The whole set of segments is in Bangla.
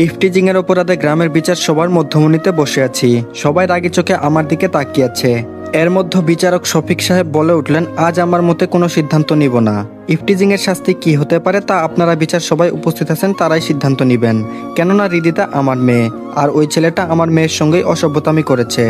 ইফটিজিং এর অপরাধে গ্রামের বিচার সবার মধ্যমণিতে বসে আছি। সবাই রাগী চোখে আমার দিকে তাকিয়ে আছে। এর মধ্যে বিচারক শফিক সাহেব বলে উঠলেন, আজ আমার মতে কোনো সিদ্ধান্ত নিব না। ইফটিজিং এর শাস্তি কি হতে পারে তা আপনারা বিচার সবাই উপস্থিত আছেন তারাই সিদ্ধান্ত নিবেন। কেননা হৃদিতা আমার মেয়ে, আর ওই ছেলেটা আমার মেয়ের সঙ্গেই অসভ্যতামি করেছে।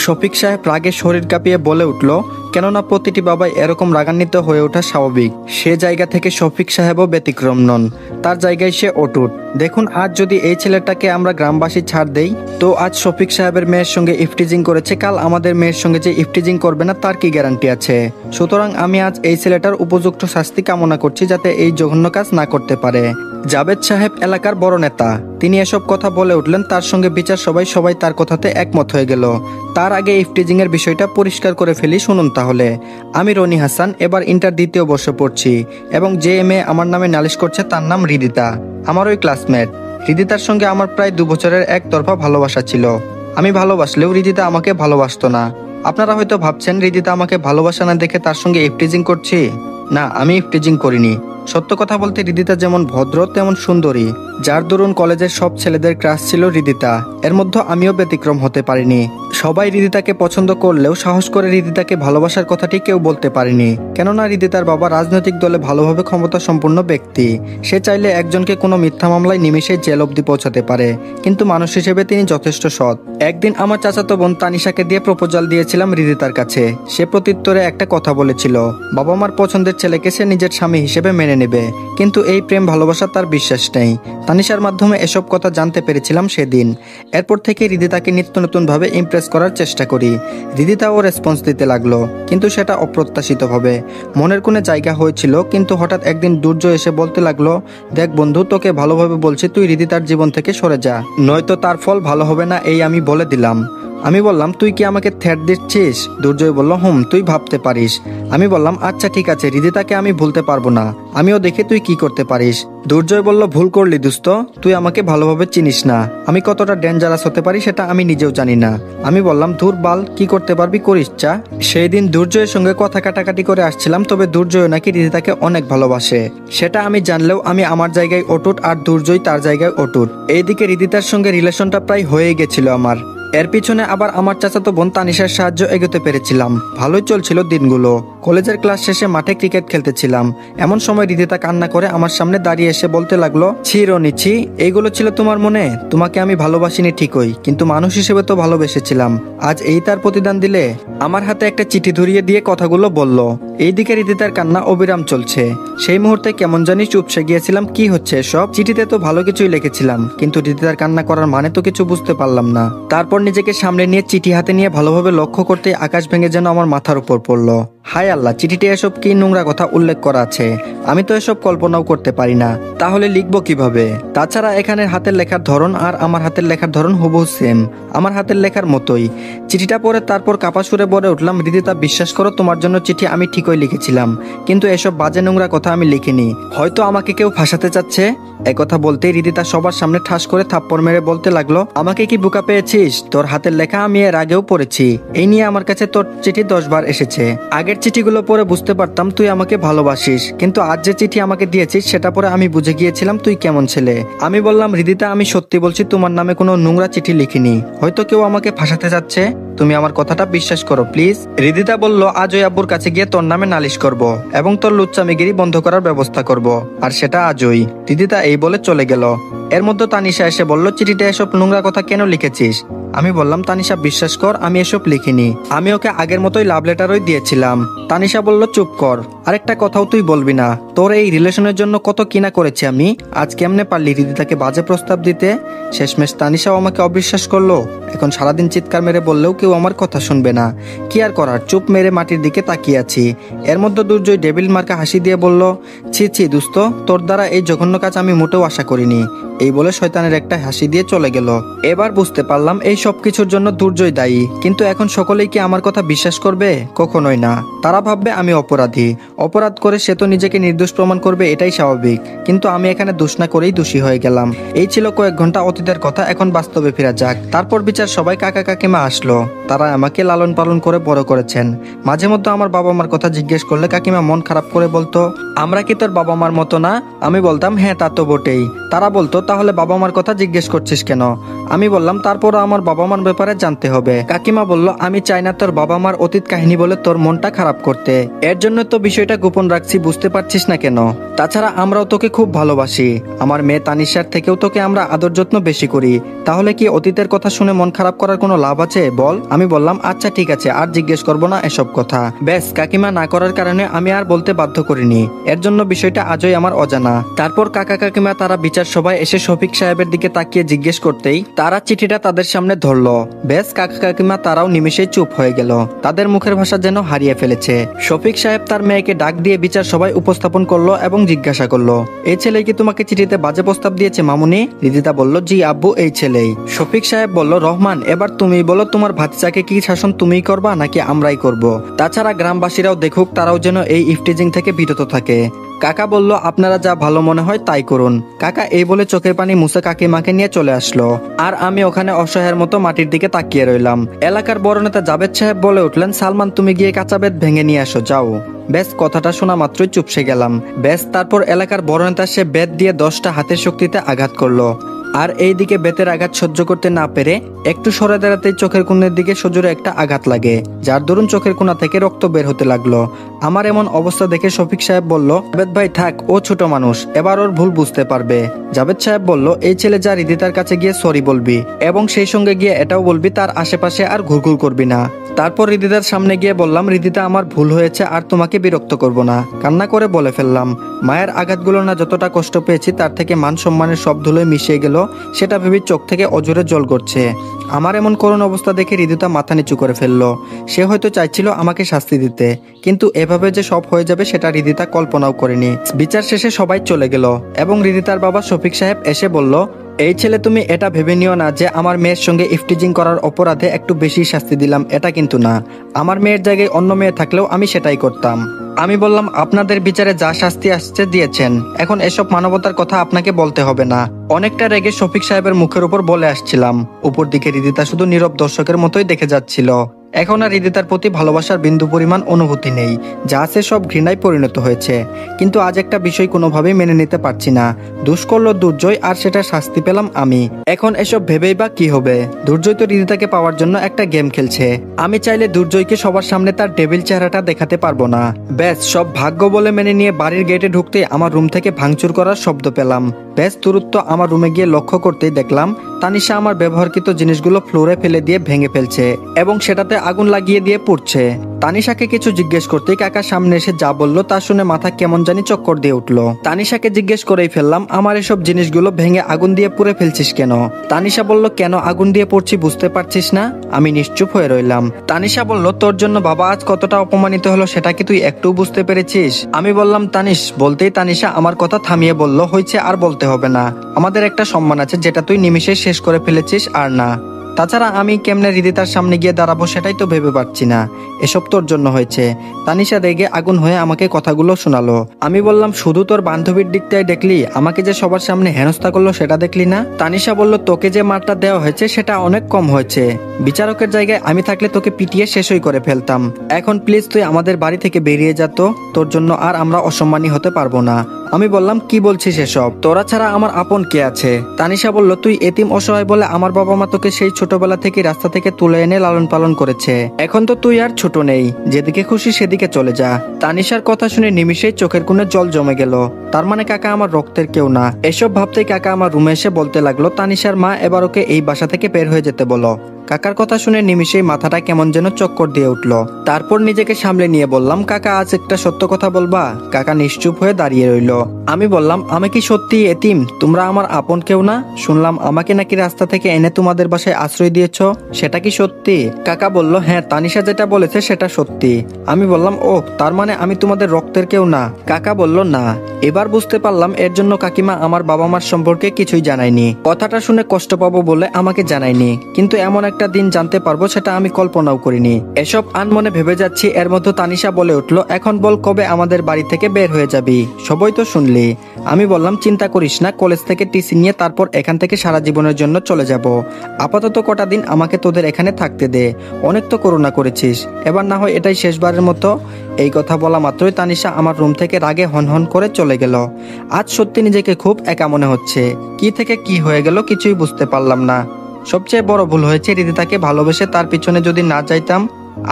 শফিক সাহেব রাগে শরীর কাঁপিয়ে বলে উঠল, কেননা প্রতিটি বাবাই এরকম রাগান্বিত হয়ে ওঠা স্বাভাবিক। সে জায়গা থেকে শফিক সাহেবও ব্যতিক্রম নন, তার জায়গায় সে অটুট। দেখুন, আজ যদি এই ছেলেটাকে আমরা গ্রামবাসী ছাড় দেই, তো আজ শফিক সাহেবের মেয়ের সঙ্গে ইফটিজিং করেছে, কাল আমাদের মেয়ের সঙ্গে যে ইফটিজিং করবে না তার কি গ্যারান্টি আছে? সুতরাং আমি আজ এই ছেলেটার উপযুক্ত শাস্তি কামনা করছি, যাতে এই জঘন্য কাজ না করতে পারে। জাবেদ সাহেব এলাকার বড় নেতা, তিনি এসব কথা বলে উঠলেন। তার সঙ্গে বিচার সবাই তার কথাতে একমত হয়ে গেল। তার আগে ইফটিজিং এর বিষয়টা পরিষ্কার করে ফেলি, শুনুন তাহলে। আমি রনি হাসান, এবার ইন্টার দ্বিতীয় বর্ষে পড়ছি, এবং যে মেয়ে আমার নামে নালিশ করছে তার নাম হৃদিতা, আমার ওই ক্লাসমেট। হৃদিতার সঙ্গে আমার প্রায় 2 বছরের একতরফা ভালোবাসা ছিল। আমি ভালোবাসলেও হৃদিতা আমাকে ভালোবাসতো না। আপনারা হয়তো ভাবছেন হৃদিতা আমাকে ভালোবাসা না দেখে তার সঙ্গে ইফটিজিং করছি। না, আমি ইফটিজিং করিনি। সত্য কথা বলতে হৃদিতা যেমন ভদ্র তেমন সুন্দরী, যার দরুন কলেজের সব ছেলেদের ক্রাশ ছিল হৃদিতা। এর মধ্যে আমিও ব্যতিক্রম হতে পারিনি। সবাই হৃদিতাকে পছন্দ করলেও সাহস করে হৃদিতাকে ভালোবাসার কথাটি কেউ বলতে পারেনি। কেননা হৃদিতার বাবা রাজনৈতিক দলে ভালোভাবে ক্ষমতা সম্পন্ন ব্যক্তি। সে চাইলে একজনকে কোনো মিথ্যা মামলায় নিমিশে জেল অবধি পৌঁছাতে পারে, কিন্তু মানুষ হিসেবে তিনি যথেষ্ট সৎ। একদিন আমার চাচাতো বোন তানিশাকে দিয়ে প্রপোজাল দিয়েছিলাম হৃদিতার কাছে। সে প্রত্যুত্তরে একটা কথা বলেছিল, বাবা মার পছন্দের ছেলেকে সে নিজের স্বামী হিসেবে মেনে নেবে। কিন্তু এই প্রেম ভালোবাসা তার বিশ্বাস নেই। তানিশার মাধ্যমে এসব কথা জানতে পেরেছিলাম সেদিন। এরপর থেকে হৃদিতাকে নিত্য নতুন ভাবে ইমপ্রেস করার চেষ্টা করি। হৃদিতাও রেসপন্স দিতে লাগলো, কিন্তু সেটা অপ্রত্যাশিতভাবে। মনের কোণে জায়গা হয়েছিল, কিন্তু হঠাৎ একদিন দুর্জয় এসে বলতে লাগলো, দেখ বন্ধু, তোকে ভালোভাবে বলছি, তুই হৃদিতার জীবন থেকে সরে যা, নয়তো তার ফল ভালো হবে না, এই আমি বলে দিলাম। আমি বললাম, তুই কি আমাকে থ্রেট দিচ্ছিস? দুর্জয় বলল, তুই ভাবতে পারিস। আমি বললাম, আচ্ছা ঠিক আছে, হৃদিতাকে আমি ভুলতে পারবো না, আমিও দেখি তুই কি করতে পারিস। দুর্জয় বলল, ভুল করলি দোস্ত, তুই আমাকে ভালোভাবে চিনিস না। আমি কতটা ডেঞ্জারাস হতে পারি সেটা আমি নিজেও জানি না। আমি বললাম, ধুর বাল, কি করতে পারবি করিস চা। সেই দিন দুর্জয়ের সঙ্গে কথা কাটাকাটি করে আসছিলাম, তবে দুর্জয় নাকি হৃদিতাকে অনেক ভালোবাসে। সেটা আমি জানলেও আমি আমার জায়গায় অটুট, আর দুর্জয় তার জায়গায় অটুট। এইদিকে হৃদিতার সঙ্গে রিলেশনটা প্রায় হয়ে গেছিল আমার। এর পিছনে আবার আমার চাচাতো বোন তানিশার সাহায্য এগোতে পেরেছিলাম। ভালোই চলছিল দিনগুলো। কলেজের ক্লাস শেষে মাঠে ক্রিকেট খেলতেছিলাম। এমন সময় হৃদিতা কান্না করে আমার সামনে দাঁড়িয়ে এসে বলতে লাগলো, ছি রনি ছি, এইগুলো ছিল তোমার মনে? তোমাকে আমি ভালোবাসিনি ঠিকই, কিন্তু মানুষ হিসেবে তো ভালোবেসেছিলাম। আজ এই তার প্রতিদান দিলে? আমার হাতে একটা চিঠি ধরিয়ে দিয়ে কথাগুলো বলল। এইদিকে হৃদিতার কান্না অবিরাম চলছে। সেই মুহূর্তে কেমন জানি চুপসে গিয়েছিলাম। কি হচ্ছে সব? চিঠিতে তো ভালো কিছুই লিখেছিলাম, কিন্তু হৃদিতার কান্না করার মানে তো কিছু বুঝতে পারলাম না। তারপর নিজেকে সামলে নিয়ে চিঠি হাতে নিয়ে ভালোভাবে লক্ষ্য করতে আকাশ ভেঙে যেন আমার মাথার উপর পড়লো। হায় আল্লাহ, চিঠিতে এসব কি নোংরা কথা উল্লেখ করা আছে! আমি তো এসব কল্পনাও করতে পারি না, তাহলে লিখবো কিভাবে? তাছাড়া এখানে হাতের লেখার ধরন আর আমার হাতের লেখার ধরন হুবহু সেম, আমার হাতের লেখার মতোই। চিঠিটা পড়ে তারপর কাপা সুরে বলে উঠলাম, হৃদিতা বিশ্বাস করো, তোমার জন্য চিঠি আমি ঠিকই লিখেছিলাম, কিন্তু এসব বাজে নোংরা কথা আমি লিখিনি। হয়তো আমাকে কেউ ফাঁসাতে চাচ্ছে। একথা বলতে হৃদিতা সবার সামনে ঠাস করে থাপ্পড় মেরে বলতে লাগলো, আমাকে কি বোকা পেয়েছিস? তোর হাতের লেখা আমি এর আগেও পড়েছি। এই নিয়ে আমার কাছে তোর চিঠি 10 বার এসেছে। আগের চিঠিগুলো পড়ে বুঝতে পারতাম তুই আমাকে ভালোবাসিস, কিন্তু আজ যে চিঠি আমাকে দিয়েছিস সেটা পরে আমি বুঝে গিয়েছিলাম তুই কেমন ছেলে। আমি বললাম, হৃদিতা আমি সত্যি বলছি, তোমার নামে কোনো নোংরা চিঠি লিখিনি। হয়তো কেউ আমাকে ফাঁসাতে যাচ্ছে, তুমি আমার কথাটা বিশ্বাস করো প্লিজ। হৃদিতা বলল, আজ ওই আব্বুর কাছে গিয়ে তোর নামে নালিশ করব, এবং তোর লুচ্চামিগিরি বন্ধ করার ব্যবস্থা করব, আর সেটা আজই। হৃদিতা এই বলে চলে গেল। এর মধ্যে তানিশা এসে বলল, চিঠিটা এসব নোংরা কথা কেন লিখেছিস? আমি বললাম, তানিশা বিশ্বাস কর, আমি এসব লিখিনি। আমি ওকে আগের মতোই লাভ লেটারই দিয়েছিলাম। তানিশা বলল, চুপ কর, আরেকটা কথাও তুই বলবি না। তোর এই রিলেশনের জন্য কত কিনা করেছি আমি, আজ কেমনে পারলি হৃদিতাকে বাজে প্রস্তাব দিতে? শেষমেশ তানিশাও আমাকে অবিশ্বাস করলো। এখন সারাদিন চিৎকার মেরে বললেও কেউ আমার কথা শুনবে না। কি আর করার, চুপ মেরে মাটির দিকে তাকিয়ে আছি। এর মধ্যে দুর্জয় ডেভিল মার্কা হাসি দিয়ে বলল, ছি ছি দোস্ত, তোর দ্বারা এই জঘন্য কাজ আমি মোটেও আশা করিনি। এই বলে শয়তানের একটা হাসি দিয়ে চলে গেল। এবার বুঝতে পারলাম এই সব কিছুর জন্য দুর্জয় দায়ী, কিন্তু এখন সকলেই কি আমার কথা বিশ্বাস করবে? কখনোই না। তারা ভাববে আমি অপরাধী। অপরাধ করে সে তো নিজেকে নির্দোষ নির্দোষ প্রমাণ করবে এটাই স্বাভাবিক, কিন্তু আমি এখানে দোষ না করেই দোষী হয়ে গেলাম। এই ছিল কয়েক ঘন্টা অতীতের কথা, এখন বাস্তবে ফেরা যাক। তারপর বিচার সবাই কাকা কাকিমা আসলো। তারা আমাকে লালন পালন করে বড় করেছেন। মাঝে মধ্যে আমার বাবা মার কথা জিজ্ঞেস করলে কাকিমা মন খারাপ করে বলতো, আমরা কি তোর বাবা মার মতো না? আমি বলতাম হ্যাঁ তা তো বটেই। তারা বলতো তাহলে বাবা মার কথা জিজ্ঞেস করছিস কেন? আমি বললাম তারপরও আমার বাবা মার ব্যাপারে জানতে হবে। কাকিমা বলল, আমি চাই না তোর বাবা মার অতীত কাহিনী বলে তোর মনটা খারাপ করতে, এর জন্য তো বিষয়টা গোপন রাখছি, বুঝতে পারছিস না কেন? তাছাড়া আমরাও তোকে খুব ভালোবাসি, আমার মেয়ে তানিশার থেকেও তোকে আমরা আদর যত্ন বেশি করি। তাহলে কি অতীতের কথা শুনে মন খারাপ করার কোনো লাভ আছে বল? আমি বললাম আচ্ছা ঠিক আছে, আর জিজ্ঞেস করবো না এসব কথা। ব্যাস, কাকিমা না করার কারণে আমি আর বলতে বাধ্য করিনি, এর জন্য বিষয়টা আজই আমার অজানা। তারপর কাকা কাকিমা তারা বিচার সভায় এসে শফিক সাহেবের দিকে তাকিয়ে জিজ্ঞেস করতেই তারা চিঠিটা তাদের সামনে ধরলো। ব্যাস, কাকা কাকিমা তারাও নিমেষেই চুপ হয়ে গেল, তাদের মুখের ভাষা যেন হারিয়ে ফেলেছে। শফিক সাহেব তার মেয়েকে ডাক দিয়ে বিচার সভায় উপস্থাপন করলো এবং জিজ্ঞাসা করলো, এই ছেলে কি তোমাকে চিঠিতে বাজে প্রস্তাব দিয়েছে মামুনি? রিদিতা বলল, জি আব্বু, এই ছেলেই। শফিক সাহেব বলল, রহমান এবার তুমি বলো, তোমার ভাতিজাকে কি শাসন তুমিই করবা নাকি আমরাই করব? তাছাড়া গ্রামবাসীরাও দেখুক, তারাও যেন এই ইফটিজিং থেকে বিরত থাকে। কাকা বলল, আপনারা যা ভালো মনে হয় তাই করুন। কাকা এই বলে চোখের পানি মুছে কাকিমাকে নিয়ে চলে আসলো, আর আমি ওখানে অসহায়ের মতো মাটির দিকে তাকিয়ে রইলাম। এলাকার বড় নেতা জাবেদ সাহেব বলে উঠলেন, সালমান তুমি গিয়ে কাঁচা বেত ভেঙে নিয়ে আসো, যাও। ব্যাস, কথাটা শোনা মাত্রই চুপসে গেলাম। ব্যাস, তারপর এলাকার বড় নেতা সে বেত দিয়ে 10টা হাতের শক্তিতে আঘাত করলো, আর এইদিকে বেতের আঘাত সহ্য করতে না পেরে একটু সরে দাঁড়াতেই চোখের কোণের দিকে সজোরে একটা আঘাত লাগে, যার দরুন চোখের কোণা থেকে রক্ত বের হতে লাগলো। আমার এমন অবস্থা দেখে শফিক সাহেব বলল, জাবেদ ভাই থাক, ও ছোট মানুষ, এবার ওর ভুল বুঝতে পারবে। জাবেদ সাহেব বলল, এই ছেলে যা, রিদিতার কাছে গিয়ে সরি বলবি এবং সেই সঙ্গে গিয়ে এটাও বলবি তার আশেপাশে আর ঘুরঘুর করবি না। তারপর রিদিতার সামনে গিয়ে বললাম, রিদিতা আমার ভুল হয়েছে, আর তোমাকে বিরক্ত করব না। কান্না করে বলে ফেললাম, মায়ের আঘাতগুলো না যতটা কষ্ট পেয়েছি তার থেকে মান সম্মানের সব ধুলোয় মিশিয়ে গেল, সেটা ভেবে চোখ থেকে অজরে জল গড়ছে। আমার এমন করুণ অবস্থা দেখে রিদিতা মাথা নিচু করে ফেললো। সে হয়তো চাইছিল আমাকে শাস্তি দিতে, কিন্তু এভাবে যে সব হয়ে যাবে সেটা রিদিতা কল্পনাও করেনি। বিচার শেষে সবাই চলে গেল এবং রিদিতার বাবা শফিক সাহেব এসে বলল, এই ছেলে তুমি এটা ভেবে নিও না যে আমার মেয়ের সঙ্গে ইফটিজিং করার অপরাধে একটু বেশি শাস্তি দিলাম, এটা কিন্তু না। আমার মেয়ের জায়গায় অন্য মেয়ে থাকলেও আমি সেটাই করতাম। আমি বললাম, আপনাদের বিচারে যা শাস্তি আসছে দিয়েছেন, এখন এসব মানবতার কথা আপনাকে বলতে হবে না। অনেকটা রেগে শফিক সাহেবের মুখের উপর বলে আসছিলাম। উপর দিকে রিদিতা শুধু নীরব দর্শকের মতোই দেখে যাচ্ছিল। এখন আর রিদিতার প্রতি ভালোবাসার বিন্দু পরিমাণ অনুভূতি নেই, যা আছে সব ঘৃণায় পরিণত হয়েছে। কিন্তু আজ একটা বিষয় কোনোভাবেই মেনে নিতে পারছি না। দোষ করলো দুর্জয়, আর সেটা শাস্তি পেলাম আমি। এখন এসব ভেবেই বা কি হবে? দুর্জয় তো রিদিতাকে পাওয়ার জন্য একটা গেম খেলছে। আমি চাইলে দুর্জয়কে সবার সামনে তার ডেভিল চেহারাটা দেখাতে পারবো না। ব্যাস, সব ভাগ্য বলে মেনে নিয়ে বাড়ির গেটে ঢুকতে আমার রুম থেকে ভাঙচুর করার শব্দ পেলাম। বেশ দূরত্ব আমার রুমে গিয়ে লক্ষ্য করতেই দেখলাম তানিশা আমার ব্যবহারকৃত জিনিসগুলো ফ্লোরে ফেলে দিয়ে ভেঙে ফেলছে এবং সেটাতে আগুন লাগিয়ে দিয়ে পুড়ছে। তানিশাকে কিছু জিজ্ঞেস করতেই কাকার সামনে এসে যা বললো তা শুনে মাথা কেমন জানি চক্কর দিয়ে উঠলো। তানিশাকে জিজ্ঞেস করেই ফেললাম, আমার এসব জিনিসগুলো ভেঙে আগুন দিয়ে পুড়ে ফেলছিস কেন? তানিশা বলল, কেন আগুন দিয়ে পড়ছি বুঝতে পারছিস না? আমি নিশ্চুপ হয়ে রইলাম। তানিশা বলল, তোর জন্য বাবা আজ কতটা অপমানিত হলো সেটা কি তুই একটু বুঝতে পেরেছিস? আমি বললাম, তানিশ। বলতেই তানিশা আমার কথা থামিয়ে বলল, হয়েছে, আর বলতে হবে না। আমাদের একটা সম্মান আছে যেটা তুই নিমিষে শেষ করে ফেলেছিস, আর না। তাছাড়া আমি কেমনে রিদিতার সামনে গিয়ে দাঁড়াবো সেটাই তো ভেবে পাচ্ছি না। এসব তোর জন্য হয়েছে। তানিশা রেগে আগুন হয়ে আমাকে কথাগুলো শোনালো। আমি বললাম, শুধু তোর বান্ধবীর দিকটাই দেখলি? আমাকে যে সবার সামনে হেনস্থা করলো সেটা দেখলি না? তানিশা বলল, তোকে যে মারটা দেওয়া হয়েছে সেটা অনেক কম হয়েছে। বিচারকের জায়গায় আমি থাকলে তোকে পিটিয়ে শেষই করে ফেলতাম। এখন প্লিজ তুই আমাদের বাড়ি থেকে বেরিয়ে যা তো, তোর জন্য আর আমরা অসম্মানী হতে পারবো না। আমি বললাম, কি বলছিস এসব? তোরা ছাড়া আমার আপন কে আছে? তানিশা বলল, তুই এতিম অসহায় বলে আমার বাবা মা তোকে সেই ছোটবেলা থেকে রাস্তা থেকে তুলে এনে লালন পালন করেছে। এখন তো তুই আর ছোট নেই, যেদিকে খুশি সেদিকে চলে যা। তানিশার কথা শুনে নিমিষেই চোখের কোণে জল জমে গেল। তার মানে কাকা আমার রক্তের কেউ না। এসব ভাবতেই কাকা আমার রুমে এসে বলতে লাগলো, তানিশার মা এবার ওকে এই বাসা থেকে বের হয়ে যেতে বলো। কাকার কথা শুনে নিমিষেই মাথাটা কেমন যেন চক্কর দিয়ে উঠলো। তারপর নিজেকে সামলে নিয়ে বললাম, কাকা আজ একটা সত্য কথা বলবা? কাকা নিশ্চুপ হয়ে দাঁড়িয়ে রইল। আমি বললাম, আমি কি সত্যি এতিম? তোমরা আমার আপন কেউ না? শুনলাম আমাকে নাকি রাস্তা থেকে এনে তোমাদের বাসায় আশ্রয় দিয়েছ, সেটা কি সত্যি? কাকা বলল, হ্যাঁ, তানিশা যেটা বলেছে সেটা সত্যি। আমি বললাম, ও তার মানে আমি তোমাদের রক্তের কেউ না? কাকা বলল, না। এবার বুঝতে পারলাম এর জন্য কাকিমা আমার বাবা মার সম্পর্কে কিছুই জানায়নি। কথাটা শুনে কষ্ট পাবো বলে আমাকে জানায়নি, কিন্তু এমন একটা একটা দিন জানতে পারবো সেটা আমি কল্পনাও করিনি। এসব আনমনে ভেবে যাচ্ছি, এর মধ্যে তানিশা বলে উঠলো, এখন বল কবে আমাদের বাড়ি থেকে বের হয়ে যাবি? সবই তো শুনলি। আমি বললাম চিন্তা করিস না, কলেজ থেকে টিসি নিয়ে তারপর এখান থেকে সারা জীবনের জন্য চলে যাব। আপাতত কটা দিন আমাকে তোদের এখানে থাকতে দে, অনেক তো করুণা করেছিস, এবার না হয় এটাই শেষবারের মতো। এই কথা বলা মাত্রই তানিশা আমার রুম থেকে রাগে হনহন করে চলে গেল। আজ সত্যি নিজেকে খুব একা মনে হচ্ছে। কি থেকে কি হয়ে গেল কিছুই বুঝতে পারলাম না। সবচেয়ে বড় ভুল হয়েছে, হৃদিতাকে ভালোবেসে তার পিছনে যদি না যাইতাম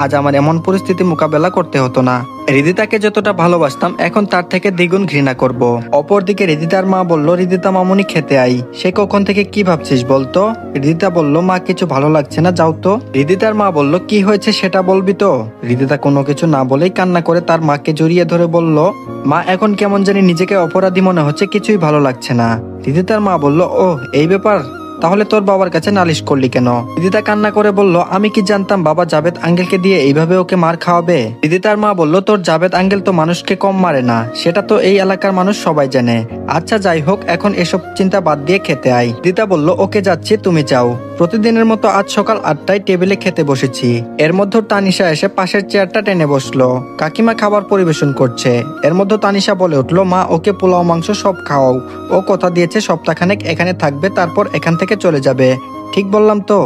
আজ আমার এমন পরিস্থিতি মোকাবেলা করতে হতো না। হৃদিতাকে যতটা ভালোবাসতাম এখন তার থেকে দ্বিগুণ ঘৃণা করব। অপরদিকে হৃদিতার মা বলল, হৃদিতা মামুনি খেতে আই। সে কখন থেকে কি ভাবছিস বলতো? হৃদিতা বলল, মা কিছু ভালো লাগছে না, যাও তো। হৃদিতার মা বলল, কি হয়েছে সেটা বলবি তো? হৃদিতা কোনো কিছু না বলেই কান্না করে তার মাকে জড়িয়ে ধরে বলল, মা এখন কেমন জানি নিজেকে অপরাধী মনে হচ্ছে, কিছুই ভালো লাগছে না। হৃদিতার মা বলল, ও এই ব্যাপার, তাহলে তোর বাবার কাছে নালিশ করলি কেন? হৃদিতা কান্না করে বলল, আমি কি জানতাম বাবা জাভেদ আঙ্কেলকে দিয়ে এইভাবে ওকে মার খাওয়াবে। হৃদিতার মা বলল, তোর জাভেদ আঙ্কেল তো মানুষকে কম মারে না, সেটা তো এই এলাকার মানুষ সবাই জানে। আচ্ছা যাই হোক, এখন এসব চিন্তা বাদ দিয়ে খেতে আই। হৃদিতা বলল, ওকে যাচ্ছি, তুমি যাও। প্রতিদিনের মতো আজ সকাল 8টায় টেবিলে খেতে বসেছি। এর মধ্যে তানিশা এসে পাশের চেয়ারটা টেনে বসলো। কাকিমা খাবার পরিবেশন করছে। এর মধ্যে তানিশা বলে উঠলো, মা ওকে পোলাও মাংস সব খাওয়াও, ও কথা দিয়েছে সপ্তাহখানেক এখানে থাকবে, তারপর এখান থেকে চলে যাবে। ঠিক বললাম তো?